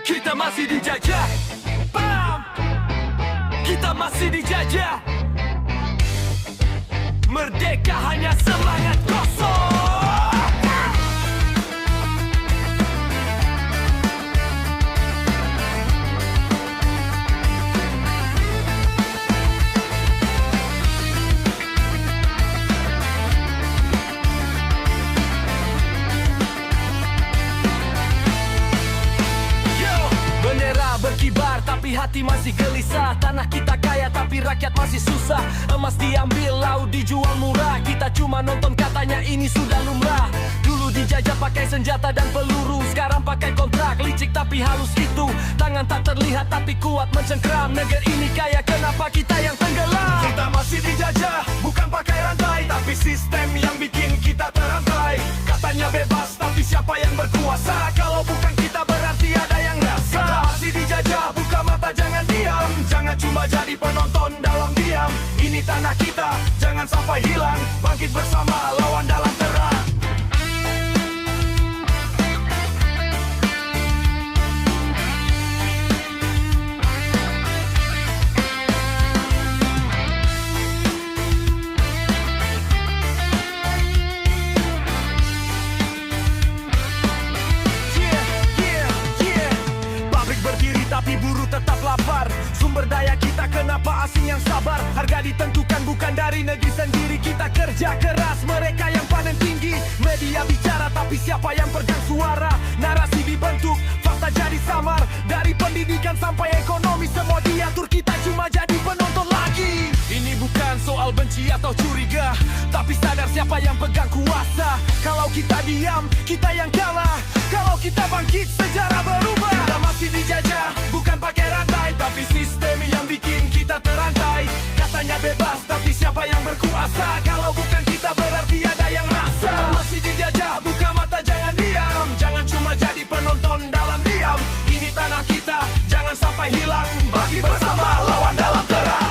Kita masih dijajah, bam. Kita masih dijajah. Merdeka hanya semangat kosong. Berkibar tapi hati masih gelisah. Tanah kita kaya tapi rakyat masih susah. Emas diambil, laut dijual murah. Kita cuma nonton, katanya ini sudah lumrah. Dulu dijajah pakai senjata dan peluru, sekarang pakai kontrak, licik tapi halus itu. Tangan tak terlihat tapi kuat mencengkram. Negeri ini kaya, kenapa kita yang tenggelam? Kita masih dijajah, bukan pakai rantai, tapi sistem yang bikin kita terantai. Katanya bebas, tapi siapa yang berkuasa? Kalau bukan kita berarti ada yang rasa. Kita masih dijajah, buka mata jangan diam. Jangan cuma jadi penonton dalam diam. Ini tanah kita, jangan sampai hilang. Bangkit bersama, lawan dalam terang. Tapi buruh tetap lapar. Sumber daya kita, kenapa asing yang sabar? Harga ditentukan bukan dari negeri sendiri. Kita kerja keras, mereka yang panen tinggi. Media bicara tapi siapa yang pegang suara? Narasi dibentuk, fakta jadi samar. Dari pendidikan sampai ekonomi semua diatur. Kita cuma jadi penonton lagi. Ini bukan soal benci atau curiga, tapi sadar siapa yang pegang kuasa. Kalau kita diam, kita yang kalah. Kalau kita bangkit, sejarah berubah. Kita masih dijajah, bukan pakai rantai, tapi sistem yang bikin kita terantai. Katanya bebas, tapi siapa yang berkuasa? Kalau bukan kita berarti ada yang rasa. Kita masih dijajah, buka mata jangan diam. Jangan cuma jadi penonton dalam diam. Ini tanah kita, jangan sampai hilang. Bangkit bersama, lawan dalam terang.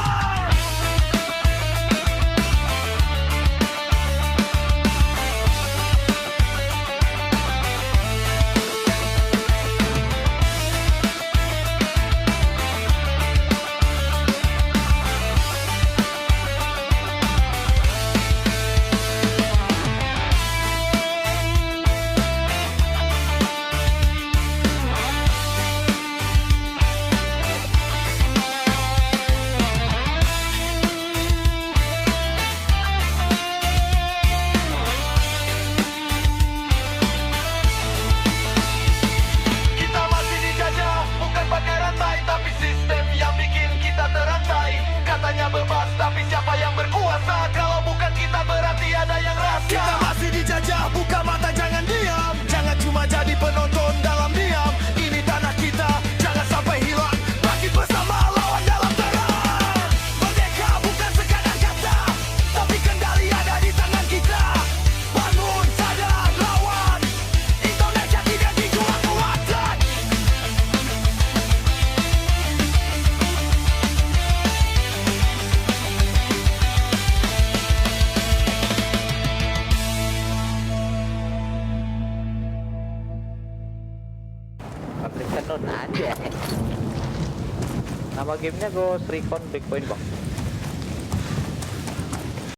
Bebas, tapi siapa yang berkuasa? Kalau bukan kita berarti ada yang rasa. Kita masih dijajah, buka mata jangan diam. Jangan cuma jadi penonton dalam diam. Ini tanah kita, jangan sampai hilang. Bangkit bersama, lawan dalam terang. Merdeka bukan sekadar kata, tapi kendali ada di tangan kita. Bangun, sadar, lawan. Indonesia tidak dikuat-kuatkan. Application non ada. Nama gamenya Ghost Recon Breakpoint bang.